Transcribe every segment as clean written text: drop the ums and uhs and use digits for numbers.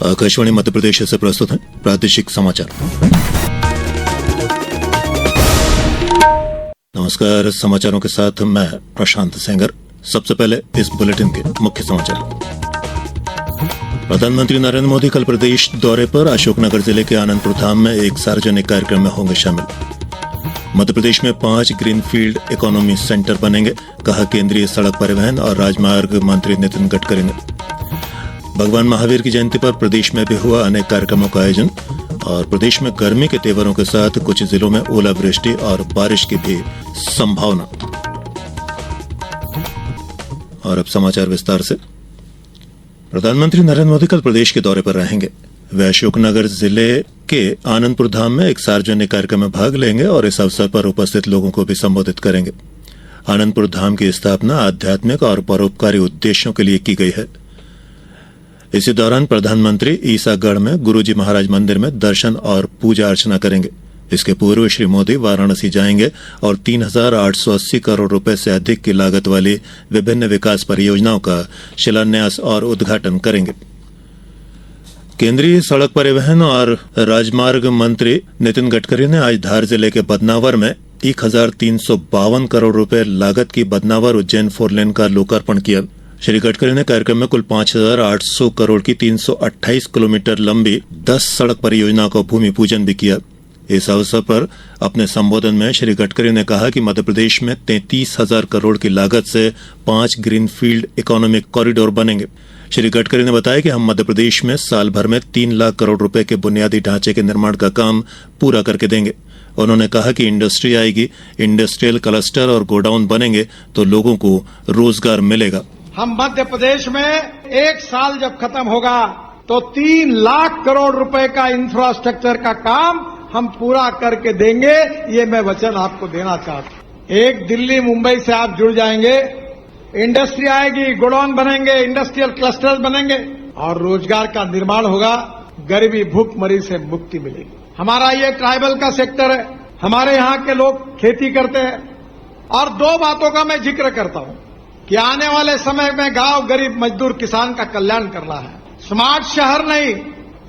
आकाशवाणी मध्य प्रदेश से प्रस्तुत है प्रादेशिक समाचार। नमस्कार, समाचारों के साथ मैं प्रशांत सेंगर। सबसे पहले इस बुलेटिन के मुख्य समाचार। प्रधानमंत्री नरेंद्र मोदी कल प्रदेश दौरे पर अशोकनगर जिले के आनंदपुर धाम में एक सार्वजनिक कार्यक्रम में होंगे शामिल। मध्य प्रदेश में 5 ग्रीनफील्ड इकोनॉमी सेंटर बनेंगे, कहा केंद्रीय सड़क परिवहन और राजमार्ग मंत्री नितिन गडकरी ने। भगवान महावीर की जयंती पर प्रदेश में भी हुआ अनेक कार्यक्रमों का आयोजन और प्रदेश में गर्मी के तेवरों के साथ कुछ जिलों में ओलावृष्टि और बारिश की भी संभावना। और अब समाचार विस्तार से। प्रधानमंत्री नरेंद्र मोदी कल प्रदेश के दौरे पर रहेंगे। वे अशोकनगर जिले के आनंदपुर धाम में एक सार्वजनिक कार्यक्रम में भाग लेंगे और इस अवसर पर उपस्थित लोगों को भी संबोधित करेंगे। आनंदपुर धाम की स्थापना आध्यात्मिक और परोपकारी उद्देश्यों के लिए की गई है। इसी दौरान प्रधानमंत्री ईसागढ़ में गुरुजी महाराज मंदिर में दर्शन और पूजा अर्चना करेंगे। इसके पूर्व श्री मोदी वाराणसी जाएंगे और 3,880 करोड़ रुपए से अधिक की लागत वाली विभिन्न विकास परियोजनाओं का शिलान्यास और उद्घाटन करेंगे। केंद्रीय सड़क परिवहन और राजमार्ग मंत्री नितिन गडकरी ने आज धार जिले के बदनावर में 1,352 करोड़ रुपए लागत की बदनावर उज्जैन 4 लेन का लोकार्पण किया। श्री गडकरी ने कार्यक्रम में कुल 5,800 करोड़ की 328 किलोमीटर लंबी 10 सड़क परियोजनाओं का भूमि पूजन भी किया। इस अवसर पर अपने संबोधन में श्री गडकरी ने कहा कि मध्य प्रदेश में 33,000 करोड़ की लागत से 5 ग्रीनफील्ड इकोनॉमिक कॉरिडोर बनेंगे। श्री गडकरी ने बताया कि हम मध्य प्रदेश में साल भर में 3 लाख करोड़ रुपए के बुनियादी ढांचे के निर्माण का काम पूरा करके देंगे। उन्होंने कहा कि इंडस्ट्री आएगी, इंडस्ट्रियल क्लस्टर और गोडाउन बनेंगे तो लोगों को रोजगार मिलेगा। हम मध्य प्रदेश में एक साल जब खत्म होगा तो 3 लाख करोड़ रुपए का इंफ्रास्ट्रक्चर का काम हम पूरा करके देंगे, ये मैं वचन आपको देना चाहता हूं। एक दिल्ली मुंबई से आप जुड़ जाएंगे, इंडस्ट्री आएगी, गोडाउन बनेंगे, इंडस्ट्रियल क्लस्टर्स बनेंगे और रोजगार का निर्माण होगा, गरीबी भूखमरी से मुक्ति मिलेगी। हमारा ये ट्राइबल का सेक्टर है, हमारे यहाँ के लोग खेती करते हैं और 2 बातों का मैं जिक्र करता हूं कि आने वाले समय में गांव गरीब मजदूर किसान का कल्याण करना है। स्मार्ट शहर नहीं,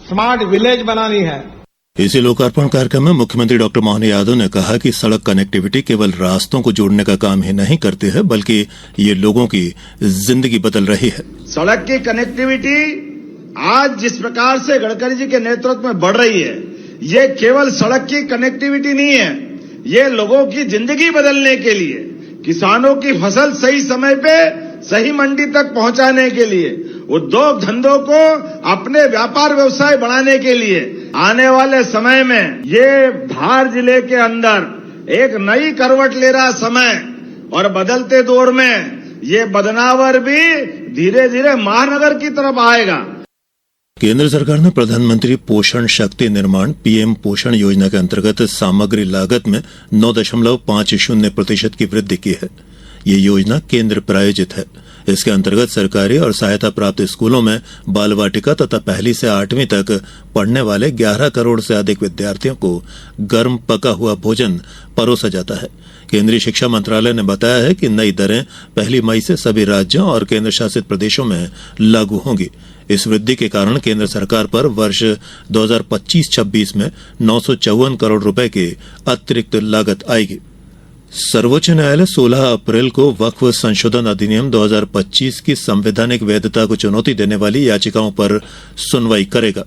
स्मार्ट विलेज बनानी है। इसी लोकार्पण कार्यक्रम में मुख्यमंत्री डॉक्टर मोहन यादव ने कहा कि सड़क कनेक्टिविटी केवल रास्तों को जोड़ने का काम ही नहीं करती है, बल्कि ये लोगों की जिंदगी बदल रही है। सड़क की कनेक्टिविटी आज जिस प्रकार से गडकरी जी के नेतृत्व में बढ़ रही है, ये केवल सड़क की कनेक्टिविटी नहीं है, ये लोगों की जिंदगी बदलने के लिए, किसानों की फसल सही समय पे सही मंडी तक पहुंचाने के लिए, उद्योग धंधों को अपने व्यापार व्यवसाय बढ़ाने के लिए आने वाले समय में ये धार जिले के अंदर एक नई करवट ले रहा समय और बदलते दौर में ये बदनावर भी धीरे धीरे महानगर की तरफ आएगा। केंद्र सरकार ने प्रधानमंत्री पोषण शक्ति निर्माण पीएम पोषण योजना के अंतर्गत सामग्री लागत में 9.50% की वृद्धि की है। ये योजना केंद्र प्रायोजित है। इसके अंतर्गत सरकारी और सहायता प्राप्त स्कूलों में बाल वाटिका तथा 1 से 8वीं तक पढ़ने वाले 11 करोड़ से अधिक विद्यार्थियों को गर्म पका हुआ भोजन परोसा जाता है। केंद्रीय शिक्षा मंत्रालय ने बताया है कि नई दरें 1 मई से सभी राज्यों और केंद्र शासित प्रदेशों में लागू होंगी। इस वृद्धि के कारण केंद्र सरकार पर वर्ष 2025-26 में 954 करोड़ रुपए की अतिरिक्त लागत आएगी। सर्वोच्च न्यायालय 16 अप्रैल को वक्फ संशोधन अधिनियम 2025 की संवैधानिक वैधता को चुनौती देने वाली याचिकाओं पर सुनवाई करेगा।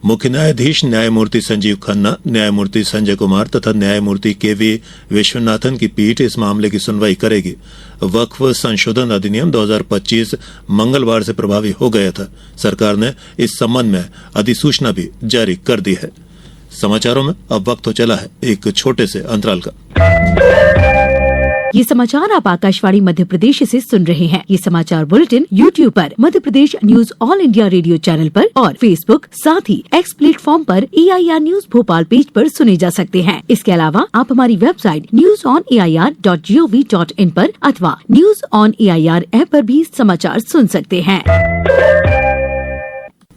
मुख्य न्यायाधीश न्यायमूर्ति संजीव खन्ना, न्यायमूर्ति संजय कुमार तथा न्यायमूर्ति केवी विश्वनाथन की पीठ इस मामले की सुनवाई करेगी। वक्फ संशोधन अधिनियम 2025 मंगलवार से प्रभावी हो गया था। सरकार ने इस संबंध में अधिसूचना भी जारी कर दी है। समाचारों में अब वक्त हो चला है एक छोटे से अंतराल का। ये समाचार आप आकाशवाणी मध्य प्रदेश से सुन रहे हैं। ये समाचार बुलेटिन YouTube पर Madhya Pradesh news all India radio channel पर और Facebook साथ ही X प्लेटफॉर्म पर AIR न्यूज भोपाल पेज पर सुने जा सकते हैं। इसके अलावा आप हमारी वेबसाइट newsonair.gov.in पर अथवा न्यूज ऑन AIR ऐप पर भी समाचार सुन सकते हैं।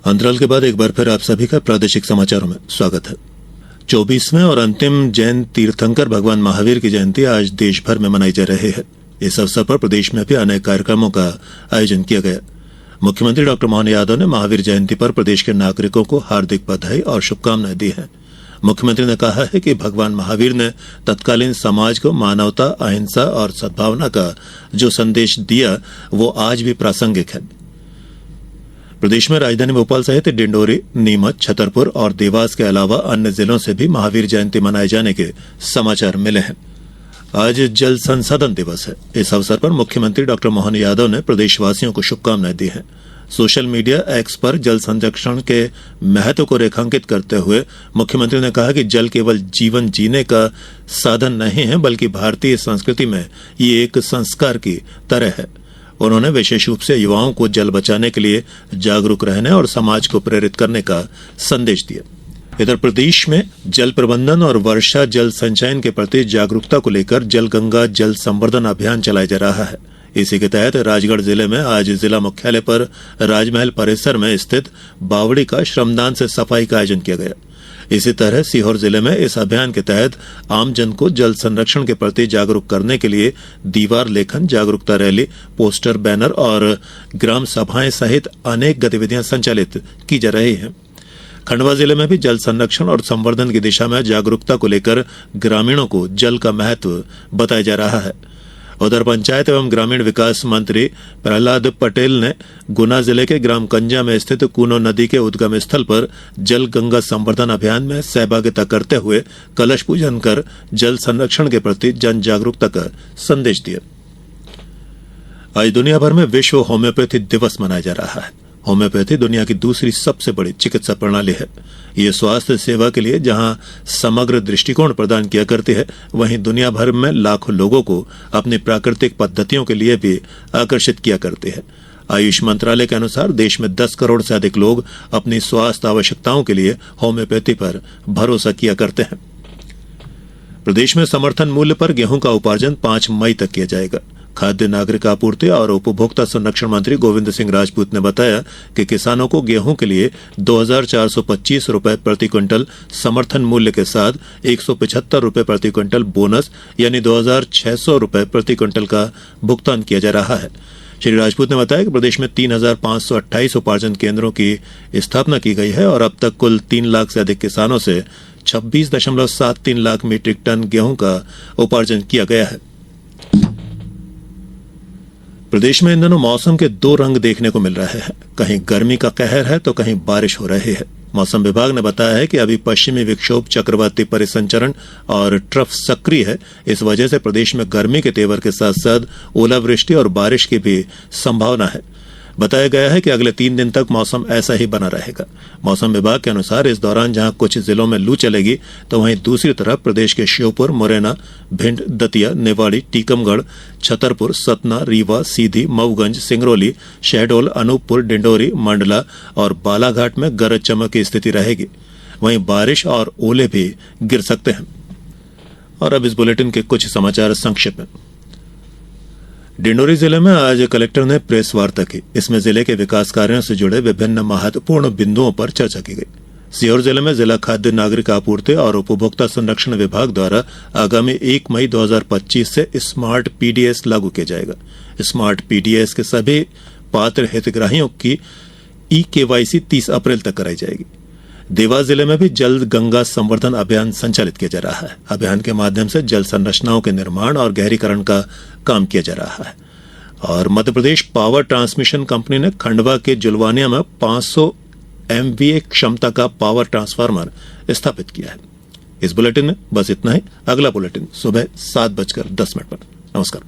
अंतराल के बाद एक बार फिर आप सभी का प्रादेशिक समाचारों में स्वागत है। 24वें और अंतिम जैन तीर्थंकर भगवान महावीर की जयंती आज देश भर में मनाई जा रही है। इस अवसर पर प्रदेश में भी अनेक कार्यक्रमों का आयोजन किया गया। मुख्यमंत्री डॉक्टर मोहन यादव ने महावीर जयंती पर प्रदेश के नागरिकों को हार्दिक बधाई और शुभकामनाएं दी हैं। मुख्यमंत्री ने कहा है कि भगवान महावीर ने तत्कालीन समाज को मानवता, अहिंसा और सद्भावना का जो संदेश दिया वो आज भी प्रासंगिक है। प्रदेश में राजधानी भोपाल सहित डिंडोरी, नीमच, छतरपुर और देवास के अलावा अन्य जिलों से भी महावीर जयंती मनाए जाने के समाचार मिले हैं। आज जल संसाधन दिवस है। इस अवसर पर मुख्यमंत्री डॉक्टर मोहन यादव ने प्रदेशवासियों को शुभकामनाएं दी हैं। सोशल मीडिया एक्स पर जल संरक्षण के महत्व को रेखांकित करते हुए मुख्यमंत्री ने कहा कि जल केवल जीवन जीने का साधन नहीं है, बल्कि भारतीय संस्कृति में ये एक संस्कार की तरह है। उन्होंने विशेष रूप से युवाओं को जल बचाने के लिए जागरूक रहने और समाज को प्रेरित करने का संदेश दिया। इधर प्रदेश में जल प्रबंधन और वर्षा जल संचयन के प्रति जागरूकता को लेकर जल गंगा जल संवर्धन अभियान चलाया जा रहा है। इसी के तहत राजगढ़ जिले में आज जिला मुख्यालय पर राजमहल परिसर में स्थित बावड़ी का श्रमदान से सफाई का आयोजन किया गया। इसी तरह सीहोर जिले में इस अभियान के तहत आमजन को जल संरक्षण के प्रति जागरूक करने के लिए दीवार लेखन, जागरूकता रैली, पोस्टर, बैनर और ग्राम सभाएं सहित अनेक गतिविधियां संचालित की जा रही हैं। खंडवा जिले में भी जल संरक्षण और संवर्धन की दिशा में जागरूकता को लेकर ग्रामीणों को जल का महत्व बताया जा रहा है। उधर पंचायत एवं ग्रामीण विकास मंत्री प्रहलाद पटेल ने गुना जिले के ग्राम कंजा में स्थित कूनो नदी के उद्गम स्थल पर जल गंगा संवर्धन अभियान में सहभागिता करते हुए कलश पूजन कर जल संरक्षण के प्रति जन जागरूकता का संदेश दिया। आज दुनिया भर में विश्व होम्योपैथी दिवस मनाया जा रहा है। होम्योपैथी दुनिया की दूसरी सबसे बड़ी चिकित्सा प्रणाली है। ये स्वास्थ्य सेवा के लिए जहां समग्र दृष्टिकोण प्रदान किया करती है, वहीं दुनिया भर में लाखों लोगों को अपनी प्राकृतिक पद्धतियों के लिए भी आकर्षित किया करती है। आयुष मंत्रालय के अनुसार देश में 10 करोड़ से अधिक लोग अपनी स्वास्थ्य आवश्यकताओं के लिए होम्योपैथी पर भरोसा किया करते हैं। प्रदेश में समर्थन मूल्य पर गेहूं का उपार्जन 5 मई तक किया जाएगा। खाद्य नागरिक आपूर्ति और उपभोक्ता संरक्षण मंत्री गोविंद सिंह राजपूत ने बताया कि किसानों को गेहूं के लिए 2,425 रुपए प्रति क्विंटल समर्थन मूल्य के साथ 175 रुपए प्रति क्विंटल बोनस यानी 2,600 रुपए प्रति क्विंटल का भुगतान किया जा रहा है। श्री राजपूत ने बताया कि प्रदेश में 3,528 उपार्जन केंद्रों की स्थापना की गई है और अब तक कुल 3 लाख से अधिक किसानों से 26.73 लाख मीट्रिक टन गेहूं का उपार्जन किया गया है। प्रदेश में इन दिनों मौसम के 2 रंग देखने को मिल रहे हैं। कहीं गर्मी का कहर है तो कहीं बारिश हो रही है। मौसम विभाग ने बताया है कि अभी पश्चिमी विक्षोभ, चक्रवाती परिसंचरण और ट्रफ सक्रिय है। इस वजह से प्रदेश में गर्मी के तेवर के साथ साथ ओलावृष्टि और बारिश की भी संभावना है। बताया गया है कि अगले 3 दिन तक मौसम ऐसा ही बना रहेगा। मौसम विभाग के अनुसार इस दौरान जहां कुछ जिलों में लू चलेगी तो वहीं दूसरी तरफ प्रदेश के श्योपुर, मुरैना, भिंड, दतिया, निवाड़ी, टीकमगढ़, छतरपुर, सतना, रीवा, सीधी, मऊगंज, सिंगरौली, शहडोल, अनूपपुर, डिंडोरी, मंडला और बालाघाट में गरज चमक की स्थिति रहेगी। वहीं बारिश और ओले भी गिर सकते हैं। और अब इस बुलेटिन के कुछ समाचार संक्षिप्त में। डिंडोरी जिले में आज कलेक्टर ने प्रेस वार्ता की। इसमें जिले के विकास कार्यों से जुड़े विभिन्न महत्वपूर्ण बिंदुओं पर चर्चा की गई। सीहोर जिले में जिला खाद्य नागरिक आपूर्ति और उपभोक्ता संरक्षण विभाग द्वारा आगामी 1 मई 2025 से स्मार्ट पीडीएस लागू किया जाएगा। स्मार्ट पीडीएस के सभी पात्र हितग्राहियों की ई-केवाईसी 30 अप्रैल तक कराई जाएगी। देवास जिले में भी जल गंगा संवर्धन अभियान संचालित किया जा रहा है। अभियान के माध्यम से जल संरचनाओं के निर्माण और गहरीकरण का काम किया जा रहा है। और Madhya Pradesh power transmission company ने खंडवा के जुलवानिया में 500 MVA क्षमता का पावर ट्रांसफार्मर स्थापित किया है। इस बुलेटिन में बस इतना ही। अगला बुलेटिन सुबह 7:10 पर। नमस्कार।